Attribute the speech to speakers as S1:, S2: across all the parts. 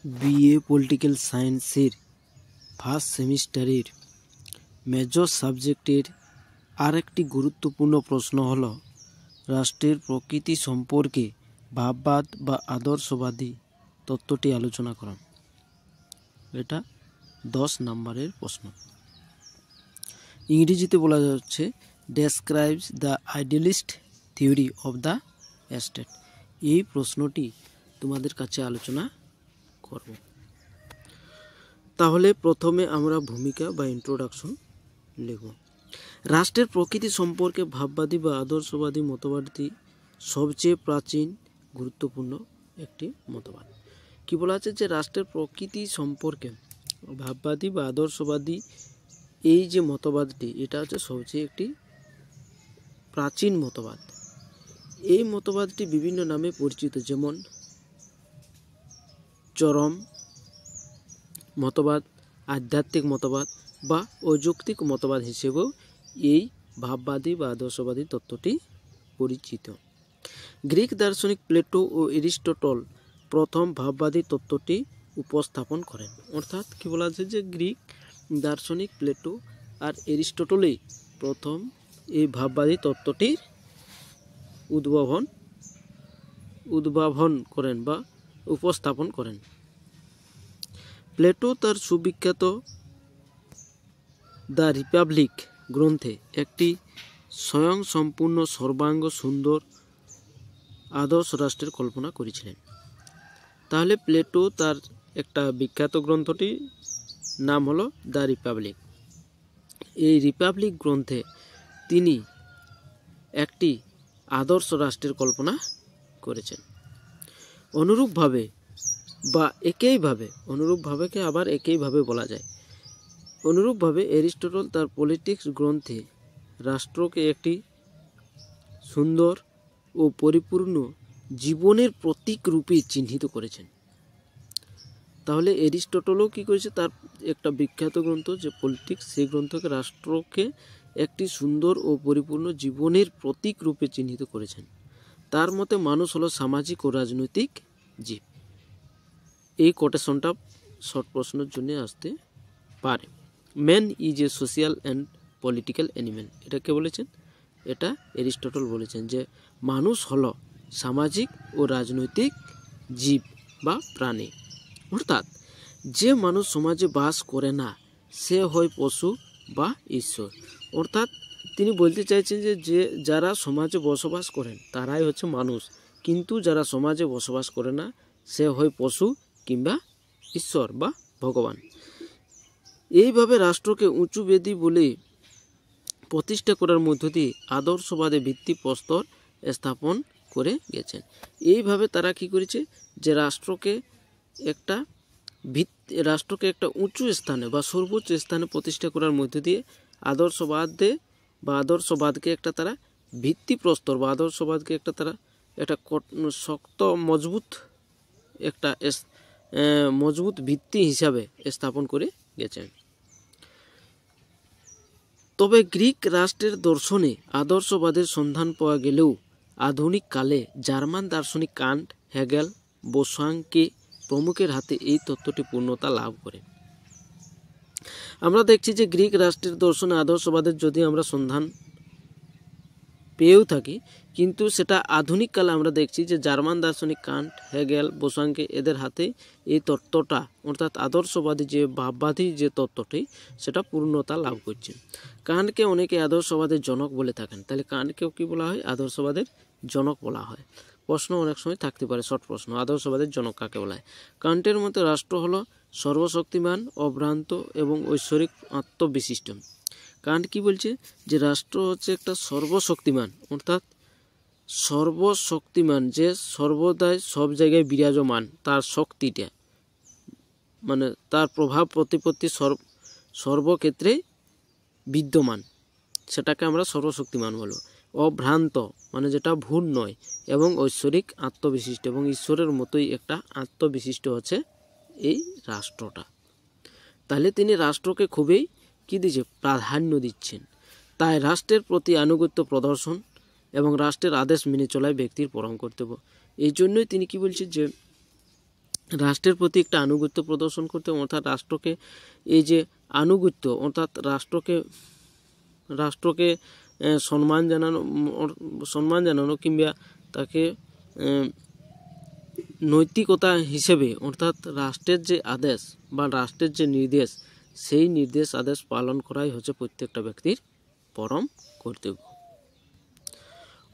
S1: BA political সায়েন্সের first সেমিস্টারের major সাবজেক্টের আরেকটি গুরুত্বপূর্ণ প্রশ্ন হল রাষ্ট্রের প্রকৃতি সম্পর্কে ভাববাদ বা আদর্শবাদী তত্ত্বটি আলোচনা করা। এটা 10 নম্বরের প্রশ্ন। ইংরেজিতে বলা যাচ্ছে describes the idealist theory of the state. এই প্রশ্নটি তোমাদের কাছে আলোচনা করব। তাহলে প্রথমে আমরা ভূমিকা বা ইন্ট্রোডাকশন লিখব। রাষ্ট্রের প্রকৃতি সম্পর্কে ভাববাদী বা আদর্শবাদী মতবাদটি সবচেয়ে প্রাচীন গুরুত্বপূর্ণ একটি মতবাদ। কি বলা আছে যে রাষ্ট্রের প্রকৃতি সম্পর্কে ভাববাদী বা আদর্শবাদী এই যে মতবাদটি, এটা হচ্ছে সবচেয়ে একটি প্রাচীন মতবাদ। এই মতবাদটি বিভিন্ন নামে পরিচিত, যেমন চরম মতবাদ, আধ্যাত্মিক মতবাদ বা অযৌক্তিক মতবাদ হিসেবেও এই ভাববাদী বা আদর্শবাদী তত্ত্বটি পরিচিত। গ্রিক দার্শনিক প্লেটো ও এরিস্টটল প্রথম ভাববাদী তত্ত্বটি উপস্থাপন করেন। অর্থাৎ কি বলা আছে যে গ্রিক দার্শনিক প্লেটো আর এরিস্টটলই প্রথম এই ভাববাদী তত্ত্বটির উদ্ভাবন করেন বা উপস্থাপন করেন। প্লেটো তার সুবিখ্যাত দ্য রিপাবলিক গ্রন্থে একটি স্বয়ংসম্পূর্ণ সর্বাঙ্গ সুন্দর আদর্শ রাষ্ট্রের কল্পনা করেছিলেন। তাহলে প্লেটো তার একটা বিখ্যাত গ্রন্থটির নাম হলো দ্য রিপাবলিক। এই রিপাবলিক গ্রন্থে তিনি একটি আদর্শ রাষ্ট্রের কল্পনা করেছেন। অনুরূপভাবে বা একইভাবে, অনুরূপভাবেকে আবার একইভাবে বলা যায়, অনুরূপভাবে এরিস্টটল তার পলিটিক্স গ্রন্থে রাষ্ট্রকে একটি সুন্দর ও পরিপূর্ণ জীবনের প্রতীক রূপে চিহ্নিত করেছেন। তাহলে এরিস্টটলও কি করেছে, তার একটা বিখ্যাত গ্রন্থ যে পলিটিক্স, সেই গ্রন্থকে রাষ্ট্রকে একটি সুন্দর ও পরিপূর্ণ জীবনের প্রতীক রূপে চিহ্নিত করেছেন। তার মতে মানুষ হলো সামাজিক ও রাজনৈতিক জীব। এই কোটেশনটা শর্ট প্রশ্নের জন্য আসতে পারে। Man is a social and political animal. এটা কে বলেছেন? এটা এরিস্টটল বলেছেন যে মানুষ হলো সামাজিক ও রাজনৈতিক জীব বা প্রাণী। অর্থাৎ যে মানুষ সমাজে বাস করে না সে হয় পশু বা ঈশ্বর। অর্থাৎ তিনি বলতে চাইছেন যে যারা সমাজে বসবাস করেন তারাই হচ্ছে মানুষ, কিন্তু যারা সমাজে বসবাস করে না সে হয় পশু কিংবা ঈশ্বর বা ভগবান। এইভাবে রাষ্ট্রকে উঁচু বেদি বলে প্রতিষ্ঠা করার মধ্য দিয়ে আদর্শবাদে ভিত্তিপ্রস্তর স্থাপন করে গেছেন। এইভাবে তারা কি করেছে যে রাষ্ট্রকে একটা উঁচু স্থানে বা সর্বোচ্চ স্থানে প্রতিষ্ঠা করার মধ্য দিয়ে আদর্শবাদকে একটা তারা ভিত্তিপ্রস্তর বা আদর্শবাদকে একটা তারা একটা শক্ত মজবুত ভিত্তি হিসাবে স্থাপন করে গেছেন। তবে গ্রিক রাষ্ট্রের দর্শনে আদর্শবাদের সন্ধান পাওয়া গেলেও আধুনিক কালে জার্মান দার্শনিক কান্ট, হেগেল, বোসাঙ্কে প্রমুখের হাতে এই তত্ত্বটি পূর্ণতা লাভ করে। আমরা দেখছি যে গ্রিক রাষ্ট্রের দর্শনে আদর্শবাদের যদি আমরা সন্ধান পেয়েও থাকি, কিন্তু সেটা আধুনিক কালে আমরা দেখছি যে জার্মান দার্শনিক কান্ট, হেগেল, বোসাঙ্কে এদের হাতে এই তত্ত্বটা, অর্থাৎ আদর্শবাদী যে ভাববাদী যে তত্ত্বটি, সেটা পূর্ণতা লাভ করছে। কান্টকে অনেকে আদর্শবাদের জনক বলে থাকেন। তাহলে কান্টকেও কি বলা হয়? আদর্শবাদের জনক বলা হয়। প্রশ্ন অনেক সময় থাকতে পারে, শর্ট প্রশ্ন, আদর্শবাদের জনক কাকে বলা হয়? কান্টের মতে রাষ্ট্র হলো সর্বশক্তিমান, অভ্রান্ত এবং ঐশ্বরিক আত্মবিশিষ্ট। কান্ট কি বলছে যে রাষ্ট্র হচ্ছে একটা সর্বশক্তিমান, অর্থাৎ সর্বশক্তিমান, যে সর্বদাই সব জায়গায় বিরাজমান, তার শক্তিটা মানে তার প্রভাব প্রতিপত্তি সর্বক্ষেত্রে বিদ্যমান, সেটাকে আমরা সর্বশক্তিমান বলব। অভ্রান্ত মানে যেটা ভুল নয়, এবং ঐশ্বরিক আত্মবিশিষ্ট, এবং ঈশ্বরের মতোই একটা আত্মবিশিষ্ট হচ্ছে এই রাষ্ট্রটা। তাহলে তিনি রাষ্ট্রকে খুবই কি দিচ্ছে? প্রাধান্য দিচ্ছেন। তাই রাষ্ট্রের প্রতি আনুগত্য প্রদর্শন এবং রাষ্ট্রের আদেশ মেনে চলায় ব্যক্তির পরম কর্তব্য। এই জন্যই তিনি কি বলছেন যে রাষ্ট্রের প্রতি একটা আনুগত্য প্রদর্শন করতে, অর্থাৎ রাষ্ট্রকে এই যে আনুগত্য অর্থাৎ রাষ্ট্রকে সম্মান জানানো কিংবা তাকে নৈতিকতা হিসেবে, অর্থাৎ রাষ্ট্রের যে আদেশ বা রাষ্ট্রের যে নির্দেশ, সেই নির্দেশ আদেশ পালন করাই হচ্ছে প্রত্যেকটা ব্যক্তির পরম কর্তব্য।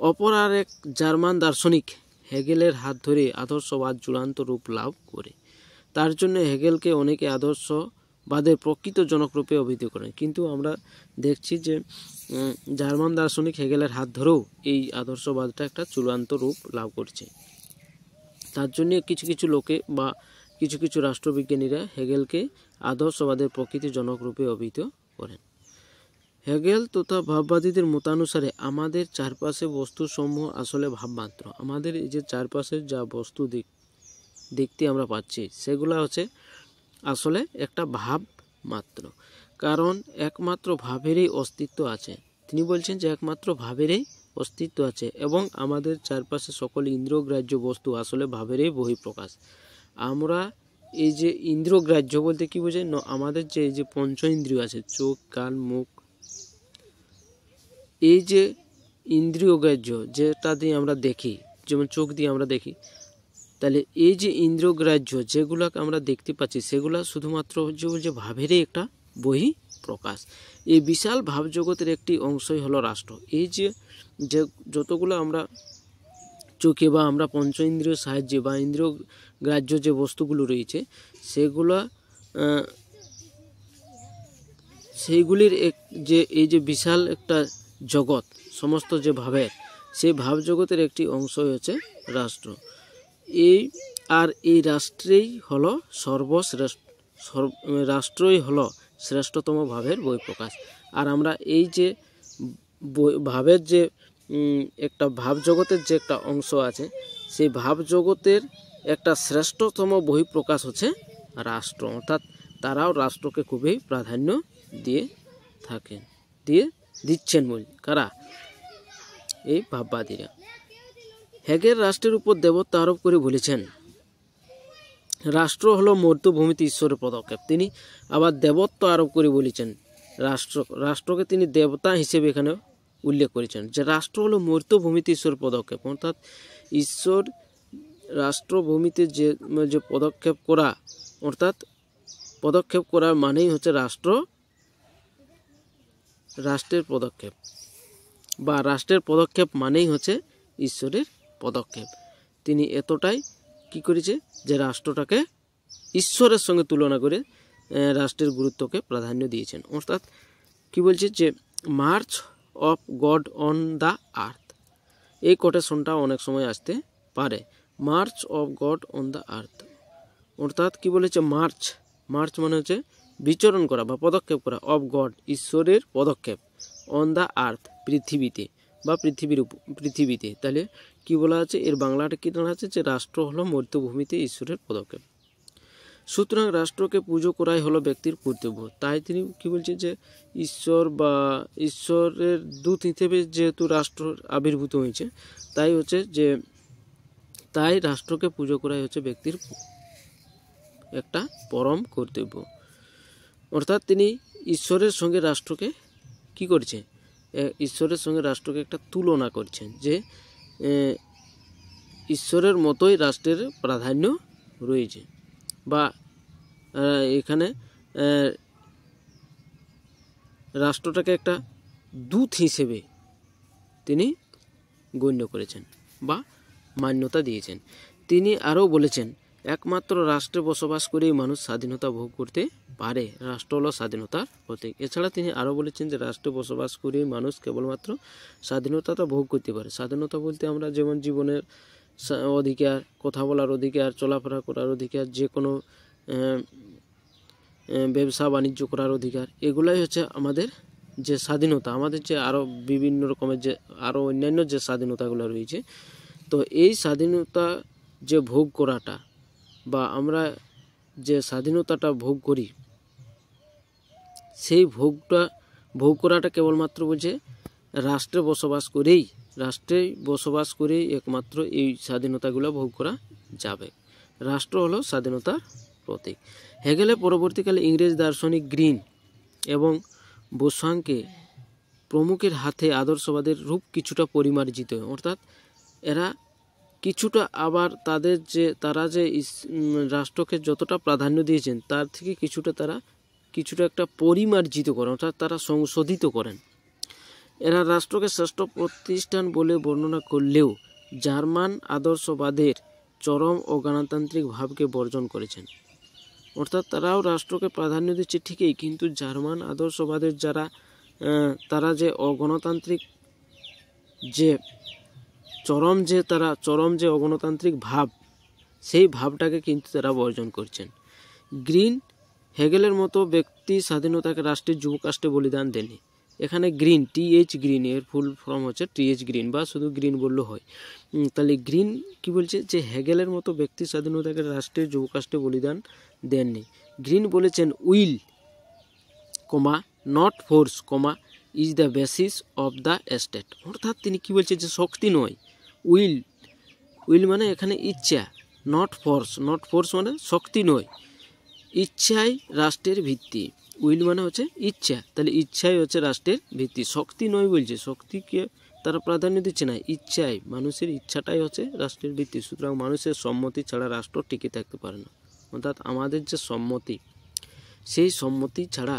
S1: অপর আর এক জার্মান দার্শনিক হেগেলের হাত ধরে আদর্শবাদ চূড়ান্ত রূপ লাভ করে। তার জন্য হেগেলকে অনেকে আদর্শবাদের প্রকৃত জনক রূপে অভিহিত করেন। কিন্তু আমরা দেখছি যে জার্মান দার্শনিক হেগেলের হাত ধরেও এই আদর্শবাদটা একটা চূড়ান্ত রূপ লাভ করছে। তার জন্য কিছু কিছু লোকে বা কিছু কিছু রাষ্ট্রবিজ্ঞানীরা হেগেলকে আদর্শবাদের প্রকৃত জনক রূপে অভিহিত করেন। হেগেল তথা ভাববাদীদের মতানুসারে আমাদের চারপাশে বস্তুসমূহ আসলে ভাবমাত্র। আমাদের এই যে চারপাশের যা বস্তু দেখতে আমরা পাচ্ছি সেগুলো হচ্ছে আসলে একটা ভাব মাত্র, কারণ একমাত্র ভাবেরই অস্তিত্ব আছে। তিনি বলছেন যে একমাত্র ভাবেরই অস্তিত্ব আছে এবং আমাদের চারপাশে সকল ইন্দ্রিয়গ্রাহ্য বস্তু আসলে ভাবেরই বহিঃপ্রকাশ। আমরা এই যে ইন্দ্রিয়গ্রাহ্য বলতে কি বোঝায়, আমাদের যে এই যে পঞ্চ ইন্দ্রিয় আছে, চোখ, কান, মুখ, এই যে ইন্দ্রিয়গ্রাহ্য যেটা দিয়ে আমরা দেখি, যেমন চোখ দিয়ে আমরা দেখি, তাহলে এই যে ইন্দ্রিয়গ্রাহ্য যেগুলোকে আমরা দেখতে পাচ্ছি সেগুলো শুধুমাত্র যে ভাবেরই একটা বহিঃপ্রকাশ। এই বিশাল ভাবজগতের একটি অংশই হলো রাষ্ট্র। এই যে যতগুলো আমরা চোখে বা আমরা পঞ্চ ইন্দ্রিয় সাহায্যে বা ইন্দ্রিয় গ্রাহ্য যে বস্তুগুলো রয়েছে সেইগুলির যে এই যে বিশাল একটা জগৎ, সমস্ত যে ভাবের, সেই ভাব জগতের একটি অংশই হচ্ছে রাষ্ট্র। এই রাষ্ট্রেই হলো রাষ্ট্রই হলো শ্রেষ্ঠতম ভাবের বহিঃপ্রকাশ। আর আমরা এই যে ভাবের যে একটা ভাব জগতের যে একটা অংশ আছে, সেই ভাব জগতের একটা শ্রেষ্ঠতম বহিঃপ্রকাশ হচ্ছে রাষ্ট্র। অর্থাৎ তারাও রাষ্ট্রকে খুবই প্রাধান্য দিচ্ছেন বলে কারা? এই ভাববাদীরা। হেগেল রাষ্ট্রের উপর দেবত্ব আরোপ করে বলেছেন রাষ্ট্র হলো মর্ত্যভূমিতে ঈশ্বরের পদক্ষেপ। তিনি আবার দেবত্ব আরোপ করে বলেছেন রাষ্ট্রকে তিনি দেবতা হিসেবে এখানে উল্লেখ করেছেন যে রাষ্ট্র হলো মর্ত্যভূমিতে ঈশ্বরের পদক্ষেপ। অর্থাৎ ঈশ্বর রাষ্ট্রভূমিতে যে পদক্ষেপ করা, অর্থাৎ পদক্ষেপ করা মানেই হচ্ছে রাষ্ট্রের পদক্ষেপ, বা রাষ্ট্রের পদক্ষেপ মানেই হচ্ছে ঈশ্বরের পদক্ষেপ। তিনি এতটাই কি করেছে যে রাষ্ট্রটাকে ঈশ্বরের সঙ্গে তুলনা করে রাষ্ট্রের গুরুত্বকে প্রাধান্য দিয়েছেন। অর্থাৎ কি বলছে যে March of god on the earth, এই কোটেশনটা অনেক সময় আসতে পারে, March of god on the earth. অর্থাৎ কি বলেছে, মার্চ মানে হচ্ছে বিচরণ করা বা পদক্ষেপ করা, অফ গড ঈশ্বরের পদক্ষেপ, অন দ্য আর্থ পৃথিবীতে বা পৃথিবীতে। তাহলে কি বলা আছে, এর বাংলাটা কি দাঁড়াচ্ছে যে রাষ্ট্র হলো মর্ত্যভূমিতে ঈশ্বরের পদক্ষেপ। সুতরাং রাষ্ট্রকে পুজো করাই হলো ব্যক্তির কর্তব্য। তাই তিনি কি বলছে যে ঈশ্বর বা ঈশ্বরের দূত হিসেবে যেহেতু রাষ্ট্র আবির্ভূত হয়েছে, তাই রাষ্ট্রকে পুজো করাই হচ্ছে ব্যক্তির একটা পরম কর্তব্য। অর্থাৎ তিনি ঈশ্বরের সঙ্গে রাষ্ট্রকে কি করছে, ঈশ্বরের সঙ্গে রাষ্ট্রকে একটা তুলনা করছেন যে ঈশ্বরের মতোই রাষ্ট্রের প্রাধান্য রয়েছে, বা এখানে রাষ্ট্রটাকে একটা দূত হিসেবে তিনি গণ্য করেছেন বা মান্যতা দিয়েছেন। তিনি আরও বলেছেন একমাত্র রাষ্ট্রে বসবাস করেই মানুষ স্বাধীনতা ভোগ করতে পারে, রাষ্ট্র হলো স্বাধীনতার প্রতীক। এছাড়া তিনি আরও বলেছেন যে রাষ্ট্রে বসবাস করেই মানুষ কেবলমাত্র স্বাধীনতাটা ভোগ করতে পারে। স্বাধীনতা বলতে আমরা যেমন জীবনের অধিকার, কথা বলার অধিকার, চলাফেরা করার অধিকার, যে কোনো ব্যবসা বাণিজ্য করার অধিকার, এগুলাই হচ্ছে আমাদের যে স্বাধীনতা। আমাদের যে আরও বিভিন্ন রকমের যে আরও অন্যান্য যে স্বাধীনতাগুলো রয়েছে, তো এই স্বাধীনতা যে ভোগ করাটা বা আমরা যে স্বাধীনতাটা ভোগ করি, সেই ভোগ করাটা কেবলমাত্র বলছে রাষ্ট্রে বসবাস করেই একমাত্র এই স্বাধীনতাগুলো ভোগ করা যাবে। রাষ্ট্র হলো স্বাধীনতার প্রতীক। হেগেলের পরবর্তীকালে ইংরেজ দার্শনিক গ্রিন এবং বোসাংকে প্রমুখের হাতে আদর্শবাদের রূপ কিছুটা পরিমার্জিত হয়, অর্থাৎ এরা কিছুটা আবার তারা যে রাষ্ট্রকে যতটা প্রাধান্য দিয়েছেন তার থেকে কিছুটা একটা পরিমার্জিত করেন, অর্থাৎ তারা সংশোধিত করেন। এরা রাষ্ট্রকে শ্রেষ্ঠ প্রতিষ্ঠান বলে বর্ণনা করলেও জার্মান আদর্শবাদের চরম ও গণতান্ত্রিক ভাবকে বর্জন করেছেন। অর্থাৎ তারাও রাষ্ট্রকে প্রাধান্য দিচ্ছে ঠিকই, কিন্তু জার্মান আদর্শবাদের তারা যে অগণতান্ত্রিক যে চরম যে অগণতান্ত্রিক ভাব, সেই ভাবটাকে কিন্তু তারা বর্জন করছেন। গ্রিন হেগেলের মতো ব্যক্তি স্বাধীনতাকে রাষ্ট্রের যুবকাষ্টে বলিদান দেননি। এখানে গ্রিন, TH গ্রিন, এর ফুল ফর্ম হচ্ছে TH গ্রিন, বা শুধু গ্রিন বললেও হয়। তাহলে গ্রিন কি বলছে, যে হেগেলের মতো ব্যক্তি স্বাধীনতাকে রাষ্ট্রের যুবকাষ্টে বলিদান দেননি। গ্রিন বলেছেন will, not force, is the basis of the state. অর্থাৎ তিনি কি বলছেন, যে শক্তি নয়, উইল মানে এখানে ইচ্ছা, নট ফোর্স মানে শক্তি নয়, ইচ্ছাই রাষ্ট্রের ভিত্তি। উইল মানে হচ্ছে ইচ্ছা, তাহলে ইচ্ছাই হচ্ছে রাষ্ট্রের ভিত্তি, শক্তি নয় বলছে, শক্তিকে তারা প্রাধান্য দিচ্ছে না, ইচ্ছাই, মানুষের ইচ্ছাটাই হচ্ছে রাষ্ট্রের ভিত্তি। সুতরাং মানুষের সম্মতি ছাড়া রাষ্ট্র টিকে থাকতে পারে না। অর্থাৎ আমাদের যে সম্মতি, সেই সম্মতি ছাড়া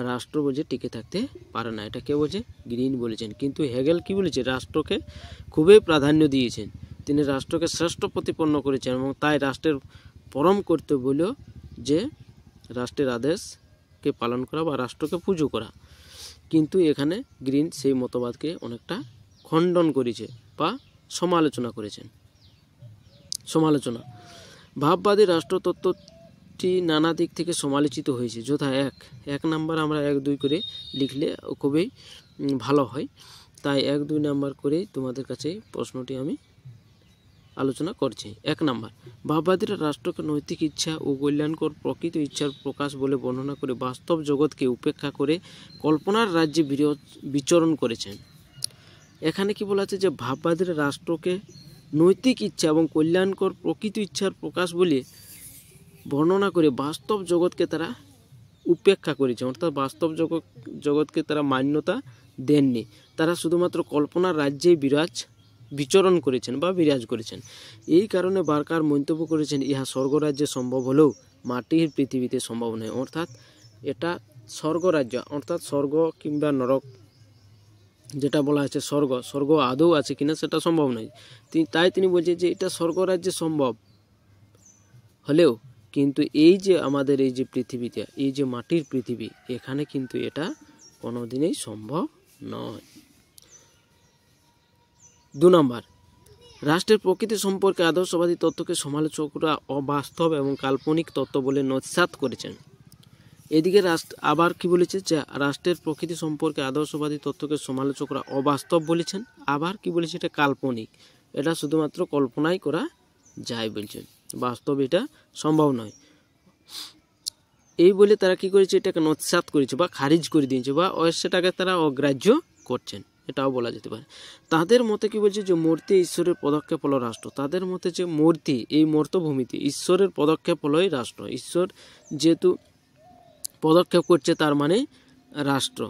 S1: রাষ্ট্র বলছে টিকে থাকতে পারে না। এটা কে বলছে? গ্রিন বলেছেন। কিন্তু হেগেল কি বলেছে? রাষ্ট্রকে খুবই প্রাধান্য দিয়েছেন, তিনি রাষ্ট্রকে শ্রেষ্ঠ প্রতিপন্ন করেছেন এবং তাই রাষ্ট্রের পরম কর্তব্য হল যে রাষ্ট্রের আদেশকে পালন করা বা রাষ্ট্রকে পুজো করা। কিন্তু এখানে গ্রিন সেই মতবাদকে অনেকটা খণ্ডন করেছে বা সমালোচনা করেছেন। ভাববাদী রাষ্ট্রতত্ত্বটি নানা দিক থেকে সমালোচিত হয়েছে, যথা এক নাম্বার আমরা 1-2 করে লিখলে খুবই ভালো হয়, তাই 1-2 নাম্বার করেই তোমাদের কাছে প্রশ্নটি আমি আলোচনা করছি। 1 নাম্বার, ভাববাদীরা রাষ্ট্রকে নৈতিক ইচ্ছা ও কল্যাণকর প্রকৃত ইচ্ছার প্রকাশ বলে বর্ণনা করে বাস্তব জগৎকে উপেক্ষা করে কল্পনার রাজ্যে বিচরণ করেছেন। এখানে কি বলা আছে, যে ভাববাদীরা রাষ্ট্রকে নৈতিক ইচ্ছা এবং কল্যাণকর প্রকৃত ইচ্ছার প্রকাশ বলে বর্ণনা করে বাস্তব জগৎকে তারা উপেক্ষা করেছে, অর্থাৎ বাস্তব জগৎকে তারা মান্যতা দেননি, তারা শুধুমাত্র কল্পনার রাজ্যেই বিচরণ করেছেন বা বিরাজ করেছেন। এই কারণে বার্কার মন্তব্য করেছেন, ইহা স্বর্গরাজ্যে সম্ভব হলেও মাটির পৃথিবীতে সম্ভব নয়। অর্থাৎ এটা স্বর্গরাজ্য, অর্থাৎ স্বর্গ কিংবা নরক যেটা বলা আছে, স্বর্গ আদৌ আছে কিনা সেটা সম্ভব নয়। তাই তিনি বলছেন যে এটা স্বর্গরাজ্যে সম্ভব হলেও কিন্তু এই যে আমাদের এই যে পৃথিবীতে, এই যে মাটির পৃথিবী, এখানে কিন্তু এটা কোনোদিনই সম্ভব নয়। 2 নাম্বার, রাষ্ট্রের প্রকৃতি সম্পর্কে আদর্শবাদী তত্ত্বকে সমালোচকরা অবাস্তব এবং কাল্পনিক তত্ত্ব বলে নস্যাৎ করেছেন। এদিকে আবার কি বলেছে, যে রাষ্ট্রের প্রকৃতি সম্পর্কে আদর্শবাদী তত্ত্বকে সমালোচকরা অবাস্তব বলেছেন, আবার কি বলেছে, এটা কাল্পনিক, এটা শুধুমাত্র কল্পনাই করা যায় বলছেন, বাস্তব এটা সম্ভব নয়। এই বলে তারা কি করেছে, এটাকে নস্যাৎ করেছে বা খারিজ করে দিয়েছে বা সেটাকে তারা অগ্রাহ্য করছেন, এটাও বলা যেতে পারে। তাদের মতে কি বলছে, যে মূর্তি ঈশ্বরের পদক্ষেপ হলো রাষ্ট্র। তাদের মতে যে মূর্তি, এই মর্তভূমিতে ঈশ্বরের পদক্ষেপ হলোই রাষ্ট্র, ঈশ্বর যেহেতু পদক্ষেপ করছে তার মানে রাষ্ট্র,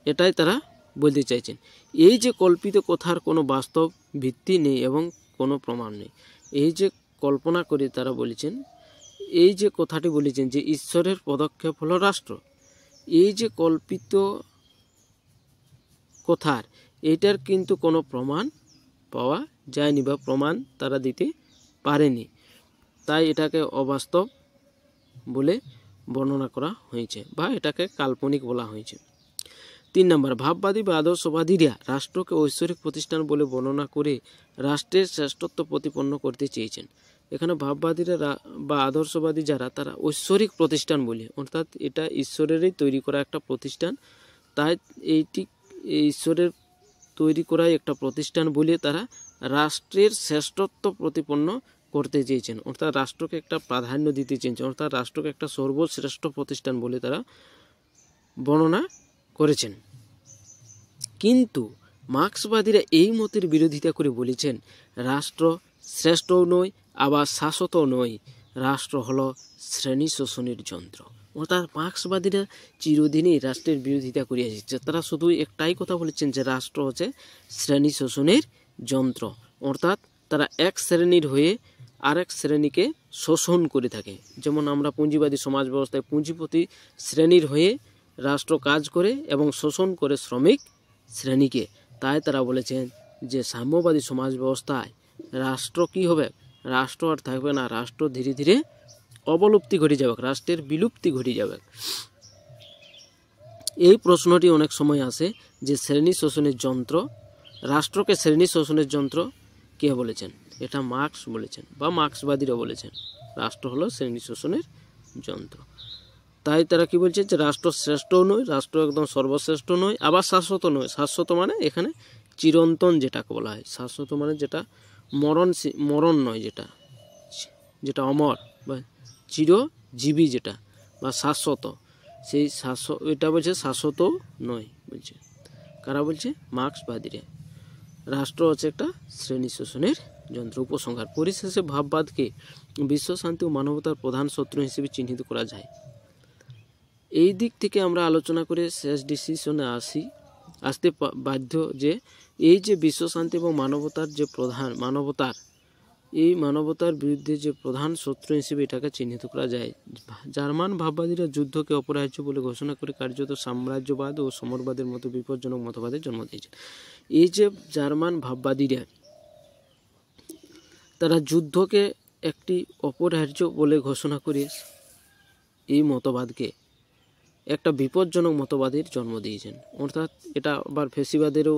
S1: এটাই তারা বলতে চাইছেন। এই যে কল্পিত কথার কোনো বাস্তব ভিত্তি নেই এবং কোনো প্রমাণ নেই, এই যে কল্পনা করে তারা বলেছেন, এই যে কথাটি বলেছেন যে ঈশ্বরের পদক্ষেপ হলো রাষ্ট্র, এই যে কল্পিত কথার, এটার কিন্তু কোনো প্রমাণ পাওয়া যায়নি বা প্রমাণ তারা দিতে পারেনি, তাই এটাকে অবাস্তব বলে বর্ণনা করা হয়েছে বা এটাকে কাল্পনিক বলা হয়েছে। 3 নম্বর, ভাববাদী বা আদর্শবাদীরা রাষ্ট্রকে ঐশ্বরিক প্রতিষ্ঠান বলে বর্ণনা করে রাষ্ট্রের শ্রেষ্ঠত্ব প্রতিপন্ন করতে চেয়েছেন। এখানে ভাববাদীরা বা আদর্শবাদী যারা, তারা ঐশ্বরিক প্রতিষ্ঠান বলে, অর্থাৎ এটা ঈশ্বরেরই তৈরি করা একটা প্রতিষ্ঠান, তাই এইটি ঈশ্বরের তৈরি করাই একটা প্রতিষ্ঠান বলে তারা রাষ্ট্রের শ্রেষ্ঠত্ব প্রতিপন্ন করতে চেয়েছেন, অর্থাৎ রাষ্ট্রকে একটা প্রাধান্য দিতে চেয়েছেন, অর্থাৎ রাষ্ট্রকে একটা সর্বশ্রেষ্ঠ প্রতিষ্ঠান বলে তারা বর্ণনা করেছেন। কিন্তু মার্ক্সবাদীরা এই মতের বিরোধিতা করে বলেছেন রাষ্ট্র শ্রেষ্ঠও নয়, আবার শাশ্বতও নয়। রাষ্ট্র হলো শ্রেণী শোষণের যন্ত্র। অর্থাৎ মার্ক্সবাদীরা চিরদিনই রাষ্ট্রের বিরোধিতা করে আসছে। তারা শুধু একটাই কথা বলেছেন যে রাষ্ট্র হচ্ছে শ্রেণী শোষণের যন্ত্র। অর্থাৎ তারা এক শ্রেণীর হয়ে আরেক শ্রেণীকে শোষণ করে থাকে। যেমন আমরা পুঁজিবাদী সমাজ ব্যবস্থায় পুঁজিপতি শ্রেণীর হয়ে রাষ্ট্র কাজ করে এবং শোষণ করে শ্রমিক শ্রেণীকে। তাই তারা বলেছেন যে সাম্যবাদী সমাজ ব্যবস্থায় রাষ্ট্র কি হবে, রাষ্ট্র আর থাকবে না, রাষ্ট্র ধীরে ধীরে অবলুপ্তি ঘটে যাবে, রাষ্ট্রের বিলুপ্তি ঘটে যাবে। এই প্রশ্নটি অনেক সময় আসে যে শ্রেণী শোষণের যন্ত্র, রাষ্ট্রকে শ্রেণী শোষণের যন্ত্র কে বলেছেন? এটা মার্ক্স বলেছেন বা মার্ক্সবাদীরা বলেছেন, রাষ্ট্র হলো শ্রেণী শোষণের যন্ত্র। তাই তারা কি বলছে যে রাষ্ট্র শ্রেষ্ঠও নয়, রাষ্ট্র একদম সর্বশ্রেষ্ঠ নয়, আবার শাশ্বত নয়। শাশ্বত মানে এখানে চিরন্তন যেটাকে বলা হয়, শাশ্বত মানে যেটা মরণ নয়, যেটা অমর বা চিরজীবী যেটা, বা শাশ্বত, সেই এটা বলছে শাশ্বত নয় বলছে। কারা বলছে? মার্ক্সবাদীরা। রাষ্ট্র হচ্ছে একটা শ্রেণী শোষণের যন্ত্র। উপসংহার: পরিশেষে ভাববাদকে বিশ্ব শান্তি ও মানবতার প্রধান শত্রু হিসেবে চিহ্নিত করা যায়। এই দিক থেকে আমরা আলোচনা করে শেষ ডিসিশনে আসতে বাধ্য যে এই যে বিশ্ব শান্তি এবং মানবতার যে প্রধান মানবতার বিরুদ্ধে যে প্রধান শত্রু হিসেবে এটাকে চিহ্নিত করা যায়। জার্মান ভাববাদীরা যুদ্ধকে অপরাহ্য বলে ঘোষণা করে কার্যত সাম্রাজ্যবাদ ও সমরবাদের মতো বিপজ্জনক মতবাদের জন্ম দিয়েছে। এই যে জার্মান ভাববাদীরা, তারা যুদ্ধকে একটি অপরাহ্য বলে ঘোষণা করে এই মতবাদকে একটা বিপজ্জনক মতবাদের জন্ম দিয়েছেন। অর্থাৎ এটা আবার ফ্যাসিবাদেরও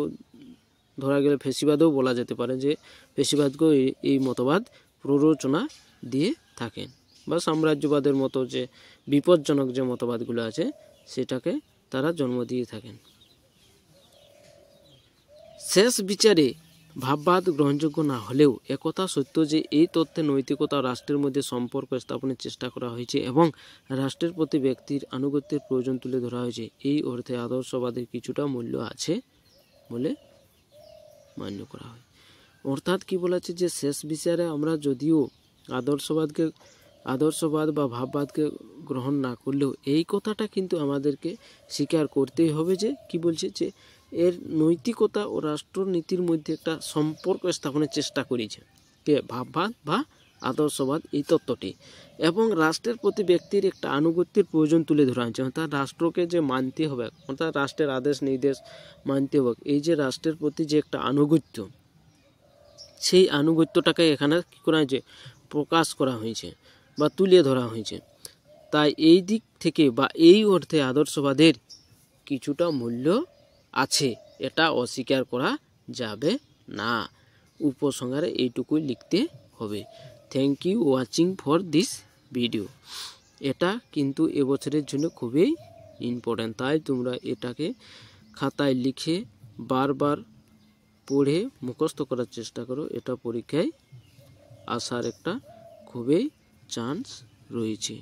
S1: ধরা গেলে ফ্যাসিবাদেও বলা যেতে পারে যে ফ্যাসিবাদকেও এই মতবাদ প্ররোচনা দিয়ে থাকেন, বা সাম্রাজ্যবাদের মতো যে বিপজ্জনক যে মতবাদগুলো আছে সেটাকে তারা জন্ম দিয়ে থাকেন। শেষ বিচারে ভাববাদ গ্রহণযোগ্য না হলেও একথা সত্য যে এই তথ্যে নৈতিকতা ও রাষ্ট্রের মধ্যে সম্পর্ক স্থাপনের চেষ্টা করা হয়েছে এবং রাষ্ট্রের প্রতি ব্যক্তির আনুগত্যের প্রয়োজন তুলে ধরা হয়েছে। এই অর্থে আদর্শবাদের কিছুটা মূল্য আছে বলে মান্য করা হয়। অর্থাৎ কি বলেছে যে শেষ বিচারে আমরা যদিও আদর্শবাদ বা ভাববাদকে গ্রহণ না করলেও এই কথাটা কিন্তু আমাদেরকে স্বীকার করতেই হবে যে কি বলছে যে এর নৈতিকতা ও রাষ্ট্রনীতির মধ্যে একটা সম্পর্ক স্থাপনের চেষ্টা করেছে কে? ভাববাদ বা আদর্শবাদ, এই তত্ত্বটি, এবং রাষ্ট্রের প্রতি ব্যক্তির একটা আনুগত্যের প্রয়োজন তুলে ধরা হয়েছে। অর্থাৎ রাষ্ট্রকে যে মানতে হবে, অর্থাৎ রাষ্ট্রের আদেশ নির্দেশ মানতে হবে, এই যে রাষ্ট্রের প্রতি যে একটা আনুগত্য, সেই আনুগত্যটাকে এখানে কী করা হয়েছে? প্রকাশ করা হয়েছে বা তুলে ধরা হয়েছে। তাই এই দিক থেকে বা এই অর্থে আদর্শবাদের কিছুটা মূল্য আছে, এটা অস্বীকার করা যাবে না। উপসংহারে এইটুকুই লিখতে হবে। Thank you watching for this video. এটা কিন্তু এবছরের জন্য খুবই ইম্পর্ট্যান্ট, তাই তোমরা এটাকে খাতায় লিখে বারবার পড়ে মুখস্থ করার চেষ্টা করো। এটা পরীক্ষায় আসার একটা খুবই চান্স রয়েছে।